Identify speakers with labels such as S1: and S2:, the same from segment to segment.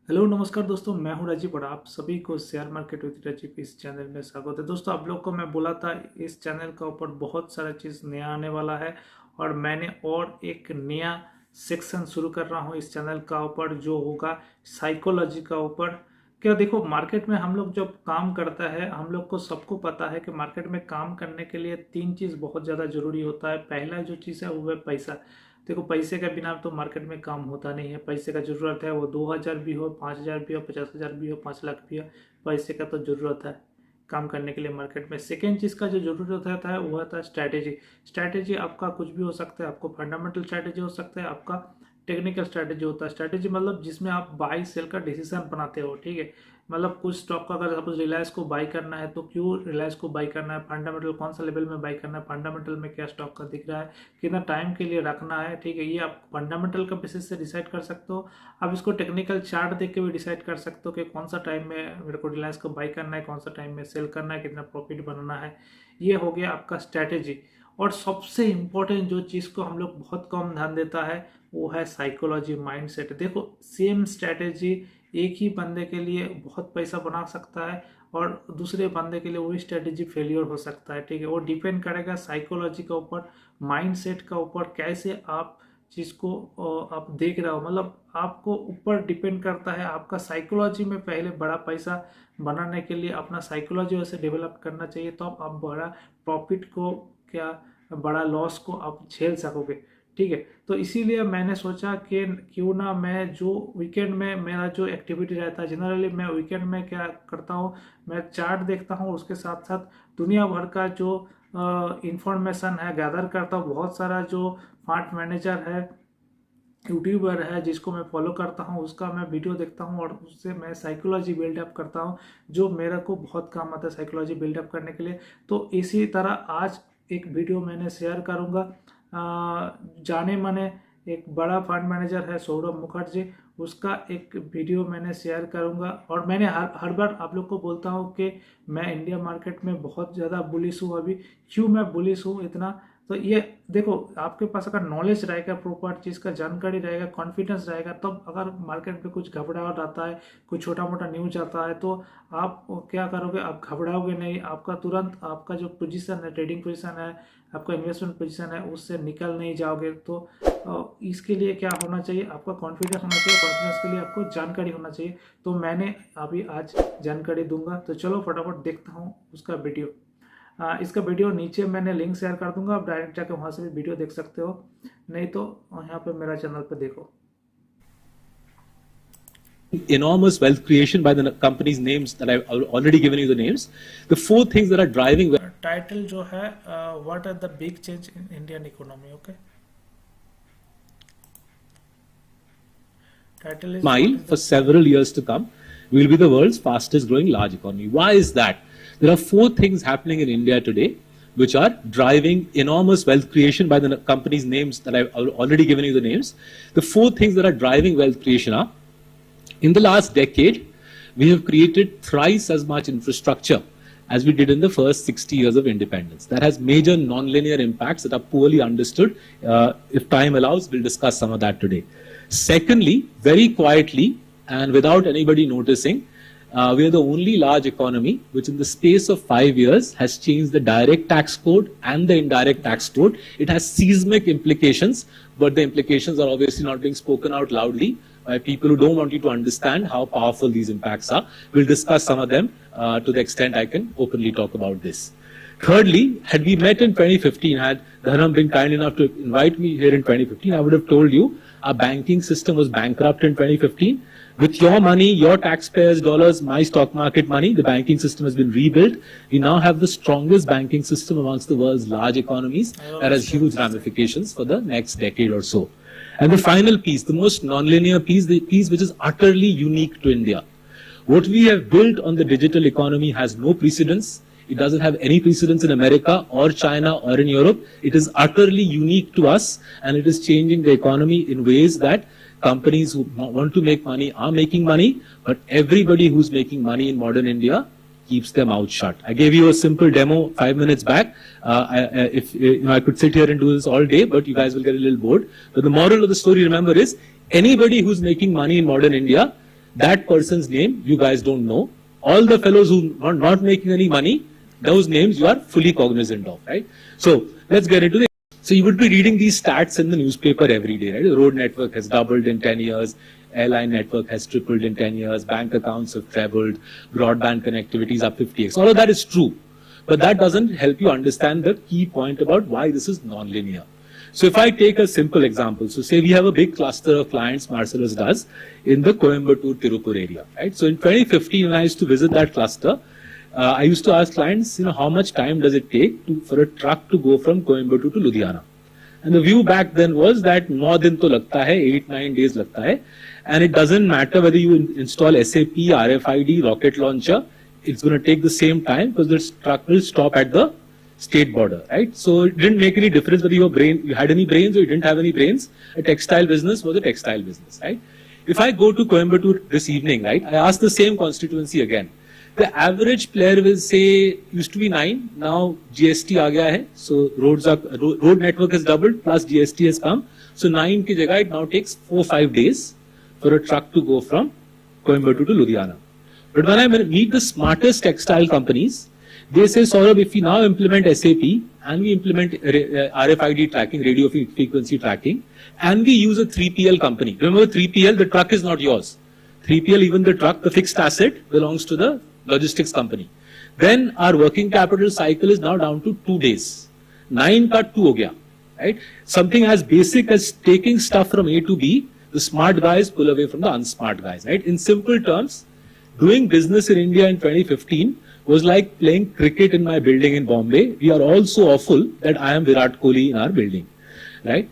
S1: Hello नमस्कार दोस्तों, मैं हूं राजीव और आप सभी को शेयर मार्केट विद राजीव इस चैनल में स्वागत है। दोस्तों, आप लोग को मैं बोला था इस चैनल का ऊपर बहुत सारा चीज़ नया आने वाला है और मैंने और एक नया सेक्शन शुरू कर रहा हूं इस चैनल का ऊपर जो होगा साइकोलॉजी का ऊपर। क्या देखो, मार्केट में हम लोग जब काम करता है, हम लोग को सबको पता है कि मार्केट में काम करने के लिए तीन चीज़ बहुत ज़्यादा ज़रूरी होता है। पहला जो चीज़ है वो है पैसा। देखो, पैसे के बिना तो मार्केट में काम होता नहीं है। पैसे का ज़रूरत है, वो 2000 भी हो, 5000 भी हो, 50,000 भी हो, 5 लाख भी हो, पैसे का तो ज़रूरत है काम करने के लिए मार्केट में। सेकेंड चीज़ का जो ज़रूरत होता है वो होता है स्ट्रैटेजी। स्ट्रैटेजी आपका कुछ भी हो सकता है, आपको फंडामेंटल स्ट्रैटेजी हो सकता है, आपका टेक्निकल स्ट्रैटेजी होता है। स्ट्रैटेजी मतलब जिसमें आप बाई सेल का डिसीजन बनाते हो, ठीक है। मतलब कुछ स्टॉक का अगर सपोज रिलायंस को बाई करना है तो क्यों रिलायंस को बाई करना है, फंडामेंटल कौन सा लेवल में बाई करना है, फंडामेंटल में क्या स्टॉक का दिख रहा है, कितना टाइम के लिए रखना है, ठीक है। ये आप फंडामेंटल का बेसिस से डिसाइड कर सकते हो। आप इसको टेक्निकल चार्ट देख के भी डिसाइड कर सकते हो कि कौन सा टाइम में मेरे को रिलायंस को बाई करना है, कौन सा टाइम में सेल करना है, कितना प्रॉफिट बनाना है। ये हो गया आपका स्ट्रैटेजी। और सबसे इम्पोर्टेंट जो चीज़ को हम लोग बहुत कम ध्यान देता है वो है साइकोलॉजी, माइंडसेट। देखो, सेम स्ट्रैटेजी एक ही बंदे के लिए बहुत पैसा बना सकता है और दूसरे बंदे के लिए वही स्ट्रैटेजी फेलियर हो सकता है, ठीक है। वो डिपेंड करेगा साइकोलॉजी के ऊपर, माइंडसेट का ऊपर, कैसे आप चीज़ को आप देख रहे हो। मतलब आपको ऊपर डिपेंड करता है आपका साइकोलॉजी में। पहले बड़ा पैसा बनाने के लिए अपना साइकोलॉजी वैसे डेवलप करना चाहिए, तो आप बड़ा प्रॉफिट को क्या बड़ा लॉस को आप झेल सकोगे, ठीक है। तो इसीलिए मैंने सोचा कि क्यों ना मैं जो वीकेंड में मेरा जो एक्टिविटी रहता है, जनरली मैं वीकेंड में क्या करता हूँ, मैं चार्ट देखता हूँ, उसके साथ साथ दुनिया भर का जो इंफॉर्मेशन है गैदर करता हूँ। बहुत सारा जो फंड मैनेजर है, यूट्यूबर है जिसको मैं फॉलो करता हूँ, उसका मैं वीडियो देखता हूँ और उससे मैं साइकोलॉजी बिल्डअप करता हूँ, जो मेरे को बहुत काम आता है साइकोलॉजी बिल्डअप करने के लिए। तो इसी तरह आज एक वीडियो मैंने शेयर करूँगा। जाने माने एक बड़ा फंड मैनेजर है सौरभ मुखर्जी, उसका एक वीडियो मैंने शेयर करूंगा। और मैंने हर बार आप लोग को बोलता हूं कि मैं इंडिया मार्केट में बहुत ज़्यादा बुलिश हूँ। अभी क्यों मैं बुलिश हूँ इतना, तो ये देखो, आपके पास अगर नॉलेज रहेगा, प्रॉपर चीज़ का जानकारी रहेगा, कॉन्फिडेंस रहेगा, तब अगर मार्केट में कुछ घबराहट आता है, कुछ छोटा मोटा न्यूज आता है, तो आप क्या करोगे, आप घबराओगे नहीं। आपका तुरंत आपका जो पोजीशन है, ट्रेडिंग पोजीशन है, आपका इन्वेस्टमेंट पोजीशन है, उससे निकल नहीं जाओगे। तो इसके लिए क्या होना चाहिए, आपका कॉन्फिडेंस होना चाहिए। कॉन्फिडेंस के लिए आपको जानकारी होना चाहिए। तो मैंने अभी आज जानकारी दूंगा, तो चलो फटाफट देखता हूँ उसका वीडियो। इसका वीडियो नीचे मैंने लिंक शेयर कर दूंगा, आप डायरेक्ट जाके वहाँ से भी वीडियो देख सकते हो, नहीं तो यहाँ पे मेरा चैनल पे देखो।
S2: Enormous wealth creation by the companies' names that I've already given you the names. The four things that are driving.
S1: Title जो है what are the big change in Indian economy, okay. Title is
S2: Mile for several years to come. We will be the world's fastest growing large economy. Why is that? There are four things happening in India today which are driving enormous wealth creation by the companies' names that I've already given you the names. The four things that are driving wealth creation are: in the last decade, we have created thrice as much infrastructure as we did in the first 60 years of independence. That has major non-linear impacts that are poorly understood. If time allows, we'll discuss some of that today. Secondly, very quietly and without anybody noticing, we are the only large economy which in the space of 5 years has changed the direct tax code and the indirect tax code. It has seismic implications, but the implications are obviously not being spoken out loudly by people who don't want you to understand how powerful these impacts are. We'll discuss some of them to the extent I can openly talk about this. Thirdly, had we met in 2015, had Dhanam been kind enough to invite me here in 2015, I would have told you our banking system was bankrupt in 2015. With your money, your taxpayers' dollars, my stock market money, the banking system has been rebuilt. We now have the strongest banking system amongst the world's large economies that has huge ramifications for the next decade or so. And the final piece, the most nonlinear piece, the piece which is utterly unique to India. What we have built on the digital economy has no precedence. It doesn't have any precedence in America or China or in Europe. It is utterly unique to us, and it is changing the economy in ways that companies who want to make money are making money, but everybody who's making money in modern India keeps their mouth shut. I gave you a simple demo 5 minutes back. I could sit here and do this all day, but you guys will get a little bored. But the moral of the story, remember, is anybody who's making money in modern India, that person's name you guys don't know. All the fellows who are not making any money, those names you are fully cognizant of, right? So let's get into it. So you would be reading these stats in the newspaper every day, right? The road network has doubled in 10 years. Airline network has tripled in 10 years. Bank accounts have trebled. Broadband connectivity is up 50x. All of that is true. But that doesn't help you understand the key point about why this is non-linear. So if I take a simple example, so say we have a big cluster of clients, Marcellus does, in the Coimbatore-Tirupur area, right? So in 2015, when I used to visit that cluster, I used to ask clients, how much time does it take for a truck to go from Coimbatore to Ludhiana? And the view back then was that 9 din to lagta hai, 8-9 days lagta hai. And it doesn't matter whether you install SAP, RFID, rocket launcher, it's going to take the same time because the truck will stop at the state border, right? So it didn't make any difference whether you had any brains or you didn't have any brains. A textile business was a textile business, right? If I go to Coimbatore this evening, right, I ask the same constituency again. The average player will say, used to be 9, now GST aa gaya hai, so road network has doubled, plus GST has come. So 9 ki jagah, it now takes 4-5 days for a truck to go from Coimbatore to Ludhiana. But when I meet the smartest textile companies, they say, Saurabh, if we now implement SAP and we implement RFID tracking, radio frequency tracking, and we use a 3PL company. Remember 3PL, the truck is not yours. 3PL, even the truck, the fixed asset belongs to the logistics company. Then our working capital cycle is now down to 2 days. 9 ka 2 ho gaya, right? Something as basic as taking stuff from A to B, the smart guys pull away from the unsmart guys, right? In simple terms, doing business in India in 2015 was like playing cricket in my building in Bombay. We are all so awful that I am Virat Kohli in our building, right?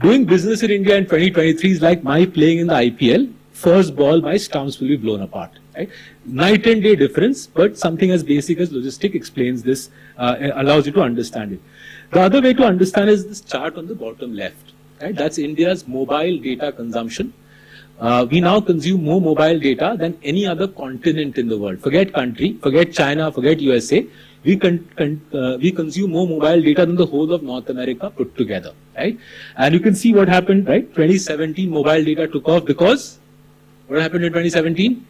S2: Doing business in India in 2023 is like my playing in the IPL. First ball, my stumps will be blown apart, right? Night and day difference, but something as basic as logistic explains this, allows you to understand it. The other way to understand is this chart on the bottom left, right? That's India's mobile data consumption. We now consume more mobile data than any other continent in the world. Forget country, forget China, forget USA. We consume more mobile data than the whole of North America put together, right? And you can see what happened, right? 2017 mobile data took off because what happened in 2017?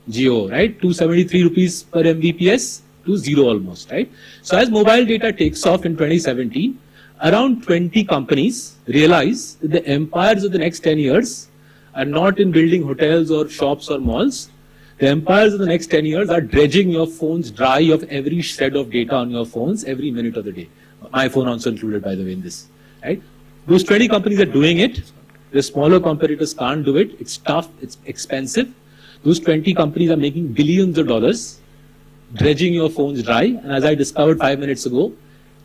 S2: Jio, right? 273 rupees per Mbps to 0 almost, right? So as mobile data takes off in 2017, around 20 companies realize that the empires of the next 10 years are not in building hotels or shops or malls. The empires of the next 10 years are dredging your phones dry of every shred of data on your phones every minute of the day. My phone also included, by the way, in this, right? Those 20 companies are doing it. The smaller competitors can't do it. It's tough. It's expensive. Those 20 companies are making billions of dollars, dredging your phones dry. And as I discovered 5 minutes ago,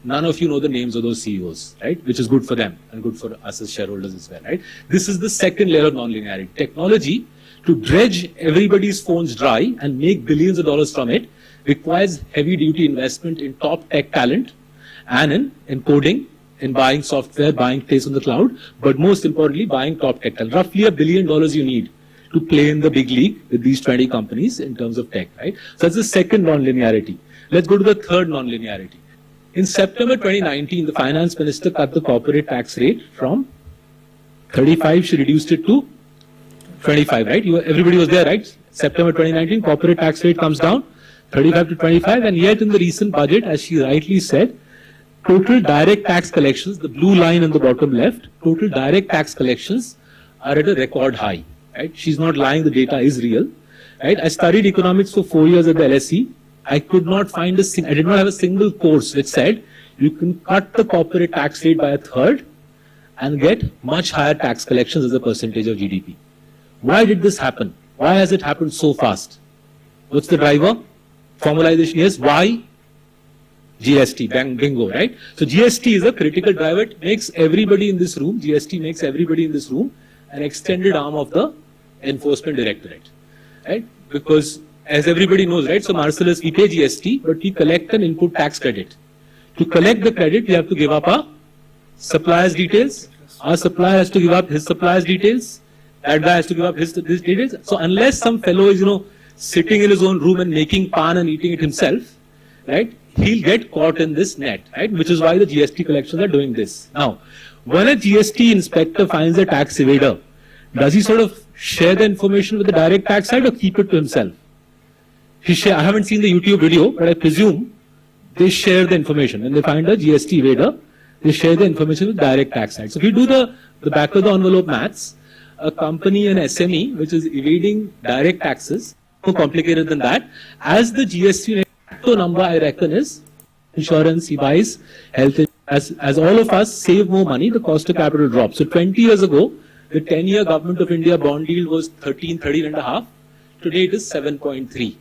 S2: none of you know the names of those CEOs, right? Which is good for them and good for us as shareholders as well, right? This is the second layer of nonlinearity. Technology, to dredge everybody's phones dry and make billions of dollars from it, requires heavy duty investment in top tech talent and in coding, in buying software, buying place on the cloud, but most importantly, buying top tech talent. Roughly $1 billion you need to play in the big league with these 20 companies in terms of tech, right? So that's the second nonlinearity. Let's go to the third nonlinearity. In September 2019, the finance minister cut the corporate tax rate from 35, she reduced it to 25, right? Everybody was there, right? September 2019, corporate tax rate comes down, 35 to 25, and yet in the recent budget, as she rightly said, total direct tax collections, the blue line on the bottom left, total direct tax collections are at a record high, right? She's not lying, the data is real, right? I studied economics for 4 years at the LSE. I could not find I did not have a single course which said you can cut the corporate tax rate by 1/3 and get much higher tax collections as a percentage of GDP. Why did this happen? Why has it happened so fast? What's the driver? Formalization. Yes. Why? GST. Bang, bingo, right? So GST is a critical driver. It makes everybody in this room, GST makes everybody in this room an extended arm of the enforcement directorate, right? Because as everybody knows, right? So Marcellus, we pay GST, but we collect an input tax credit. To collect the credit, we have to give up our supplier's details. Our supplier has to give up his supplier's details. That guy has to give up his details. So unless some fellow is, sitting in his own room and making pan and eating it himself, right? He'll get caught in this net, right? Which is why the GST collections are doing this. Now, when a GST inspector finds a tax evader, does he sort of share the information with the direct tax side or keep it to himself? I haven't seen the YouTube video, but I presume they share the information. When they find a GST evader, they share the information with direct tax side. So if you do the back of the envelope maths, a company, an SME, which is evading direct taxes, more complicated than that, as the GST number I reckon is insurance, he buys health insurance. As all of us save more money, the cost of capital drops. So 20 years ago, the 10-year Government of India bond yield was 13 and a half. Today it is 7.3.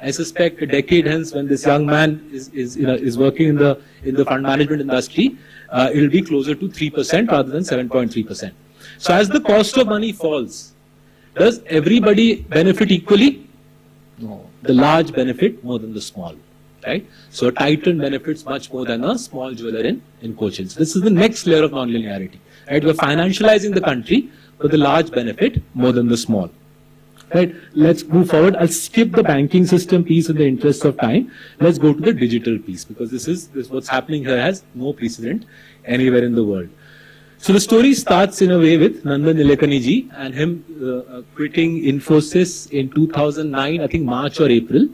S2: I suspect a decade hence, when this young man is working in the fund management industry, it will be closer to 3% rather than 7.3%. So as the cost of money falls, does everybody benefit equally? No. The large benefit more than the small. Right? So a titan benefits much more than a small jeweler in Kochi. So this is the next layer of non-linearity. Right? We're financializing the country, but the large benefit more than the small. Right? Let's move forward. I'll skip the banking system piece in the interest of time. Let's go to the digital piece, because this what's happening here has no precedent anywhere in the world. So the story starts in a way with Nandan Nilekani ji and him quitting Infosys in 2009, I think March or April,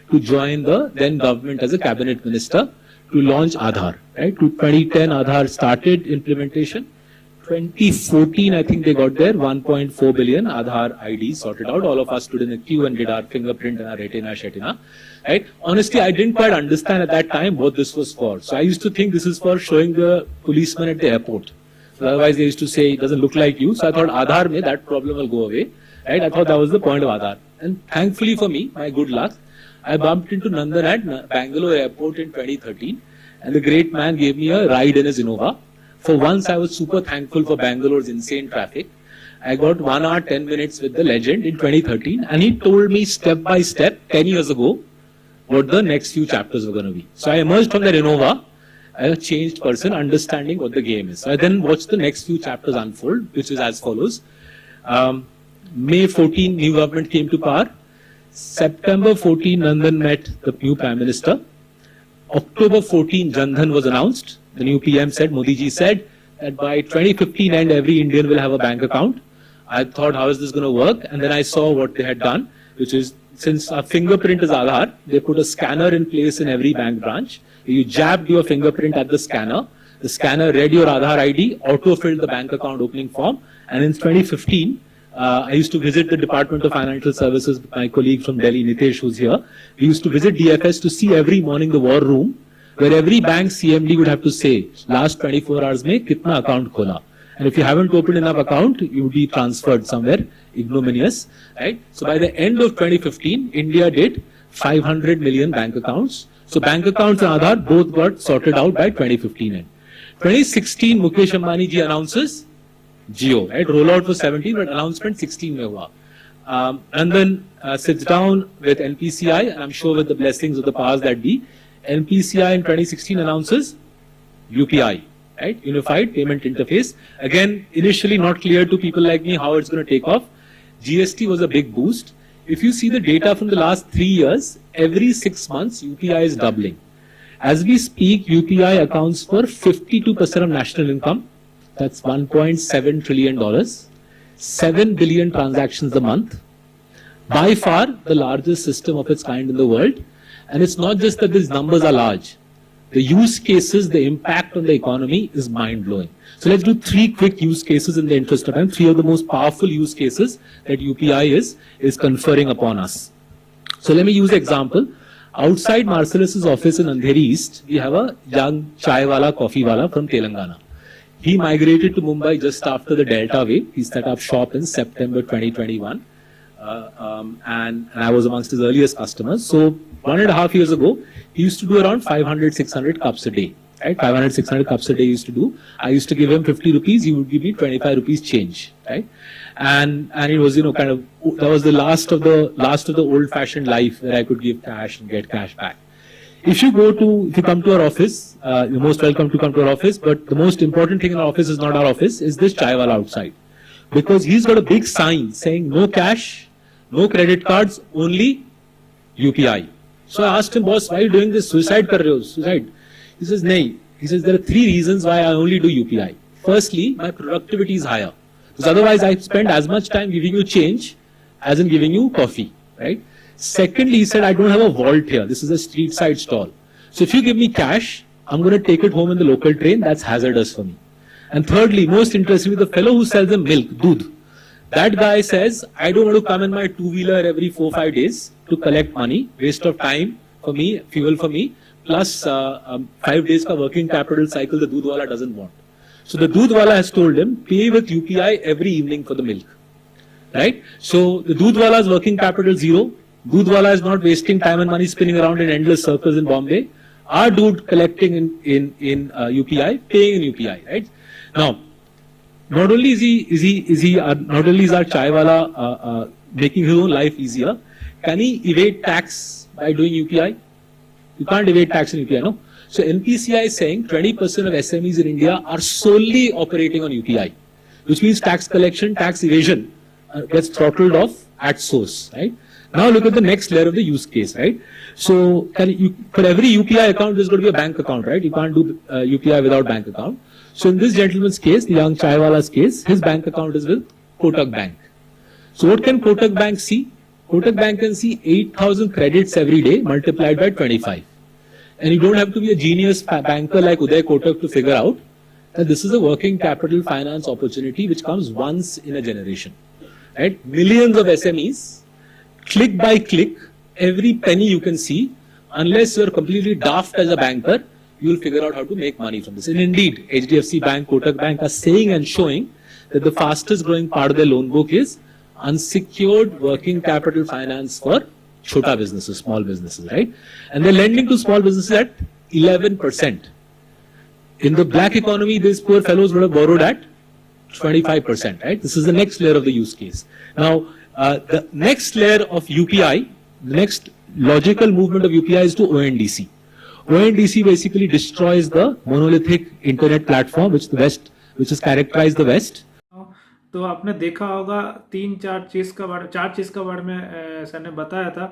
S2: to join the then government as a cabinet minister to launch Aadhaar. Right? To 2010, Aadhaar started implementation. 2014, I think they got there 1.4 billion Aadhaar IDs sorted out. All of us stood in a queue and did our fingerprint and our retina. Right? Honestly, I didn't quite understand at that time what this was for. So I used to think this is for showing the policeman at the airport. So otherwise, they used to say it doesn't look like you. So I thought Aadhaar mein that problem will go away. Right? I thought that was the point of Aadhaar. And thankfully for me, my good luck, I bumped into Nandan at Bangalore airport in 2013, and the great man gave me a ride in his Innova. For once, I was super thankful for Bangalore's insane traffic. I got 1 hour, 10 minutes with the legend in 2013, and he told me step by step, 10 years ago, what the next few chapters were going to be. So I emerged from that Innova, a changed person, understanding what the game is. So I then watched the next few chapters unfold, which is as follows. May 14, new government came to power. September 14, Nandan met the new Prime Minister. October 14, Jan Dhan was announced. The new PM said, Modi ji said, that by 2015 end, every Indian will have a bank account. I thought, how is this going to work? And then I saw what they had done, which is, since our fingerprint is Aadhaar, they put a scanner in place in every bank branch. You jabbed your fingerprint at the scanner read your Aadhaar ID, auto-filled the bank account opening form, and in 2015, I used to visit the Department of Financial Services with my colleague from Delhi, Nitesh, who's here. We used to visit DFS to see every morning the war room, where every bank CMD would have to say, last 24 hours mein kitna account khola. And if you haven't opened enough account, you would be transferred somewhere ignominious. Right? So by the end of 2015, India did 500 million bank accounts. So bank accounts and Aadhaar both got sorted out by 2015 end. 2016, Mukesh Ambani ji announces Jio, right? Rollout was 17, but announcement 16 mein hua. And then sits down with NPCI, and I'm sure with the blessings of the powers that be, NPCI in 2016 announces UPI, right? Unified Payment Interface. Again, initially not clear to people like me how it's going to take off. GST was a big boost. If you see the data from the last 3 years, every 6 months, UPI is doubling. As we speak, UPI accounts for 52% of national income. That's $1.7 trillion, 7 billion transactions a month. By far, the largest system of its kind in the world. And it's not just that these numbers are large. The use cases, the impact on the economy is mind-blowing. So let's do 3 quick use cases in the interest of time. 3 of the most powerful use cases that UPI is conferring upon us. So let me use an example. Outside Marcellus's office in Andheri East, we have a young chai wala, coffee wala from Telangana. He migrated to Mumbai just after the Delta wave. He set up shop in September 2021. And I was amongst his earliest customers. So 1.5 years ago, he used to do around 500, 600 cups a day. Right? 500, 600 cups a day he used to do. I used to give him 50 rupees. He would give me 25 rupees change. Right? And it was, kind of, that was the last of the old-fashioned life where I could give cash and get cash back. If you come to our office, you're most welcome to come to our office, but the most important thing in our office is not our office, is this chai wala outside. Because he's got a big sign saying no cash, no credit cards, only UPI. So I asked him, boss, why are you doing this? Suicide kar rahe ho? Suicide. He says, nahi. He says, there are 3 reasons why I only do UPI. Firstly, my productivity is higher. Because otherwise I spend as much time giving you change as in giving you coffee, right? Secondly, he said, I don't have a vault here. This is a street side stall. So if you give me cash, I'm going to take it home in the local train. That's hazardous for me. And thirdly, most interestingly, the fellow who sells the milk, doodh, that guy says, I don't want to come in my two-wheeler every 4-5 days to collect money, waste of time for me, fuel for me, plus 5 days ka working capital cycle the doodh wala doesn't want. So the doodh wala has told him, pay with UPI every evening for the milk. Right? So the doodh wala's working capital zero. Doodh wala is not wasting time and money spinning around in endless circles in Bombay. Our dude collecting in UPI, paying in UPI, right? Now, not only is our chai wala making his own life easier, can he evade tax by doing UPI? You can't evade tax in UPI, no? So NPCI is saying 20% of SMEs in India are solely operating on UPI, which means tax collection, tax evasion gets throttled off at source, right? Now look at the next layer of the use case, right? So for every UPI account, there's going to be a bank account, right? You can't do UPI without bank account. So in this gentleman's case, the young chaiwala's case, his bank account is with Kotak Bank. So what can Kotak Bank see? Kotak Bank can see 8,000 credits every day multiplied by 25. And you don't have to be a genius banker like Uday Kotak to figure out that this is a working capital finance opportunity which comes once in a generation. Right? Millions of SMEs, click by click, every penny you can see, unless you're completely daft as a banker, you'll figure out how to make money from this. And indeed, HDFC Bank, Kotak Bank are saying and showing that the fastest growing part of their loan book is unsecured working capital finance for chota businesses, small businesses, right? And they're lending to small businesses at 11%. In the black economy, these poor fellows would have borrowed at 25%, right? This is the next layer of the use case. Now, the next layer of UPI, the next logical movement of UPI is to ONDC. ONDC basically destroys the monolithic internet platform which has characterized the West.
S1: तो आपने देखा होगा चार चीज़ का बारे में sir ने बताया था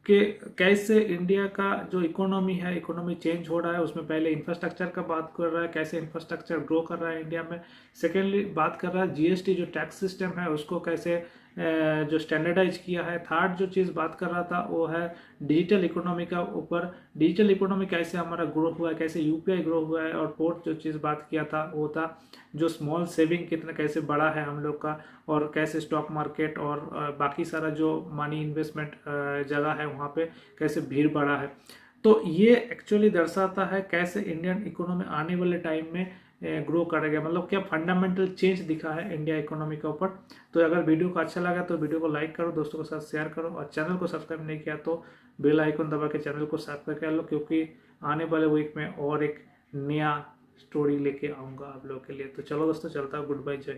S1: कि कैसे इंडिया का जो इकोनॉमी चेंज हो रहा है, उसमें पहले इंफ्रास्ट्रक्चर का बात कर रहा है, कैसे इंफ्रास्ट्रक्चर ग्रो कर रहा है इंडिया में। सेकेंडली बात कर रहा है जीएसटी जो टैक्स सिस्टम है उसको कैसे जो स्टैंडर्डाइज किया है। थर्ड जो चीज़ बात कर रहा था वो है डिजिटल इकोनॉमी का ऊपर, डिजिटल इकोनॉमी कैसे हमारा ग्रो हुआ है, कैसे यूपीआई ग्रो हुआ है। और फोर्थ जो चीज़ बात किया था वो था जो स्मॉल सेविंग कितना कैसे बड़ा है हम लोग का, और कैसे स्टॉक मार्केट और बाकी सारा जो मनी इन्वेस्टमेंट जगह है वहाँ पे कैसे भीड़ बढ़ा है। तो ये एक्चुअली दर्शाता है कैसे इंडियन इकोनॉमी आने वाले टाइम में ग्रो करेगा, मतलब क्या फंडामेंटल चेंज दिखा है इंडिया इकोनॉमी के ऊपर। तो अगर वीडियो को अच्छा लगा तो वीडियो को लाइक करो, दोस्तों के साथ शेयर करो, और चैनल को सब्सक्राइब नहीं किया तो बेल आइकन दबा के चैनल को सब्सक्राइब कर लो, क्योंकि आने वाले वीक में और एक नया स्टोरी लेके आऊँगा आप लोगों के लिए। तो चलो दोस्तों, चलता हूँ, गुड बाय, जय।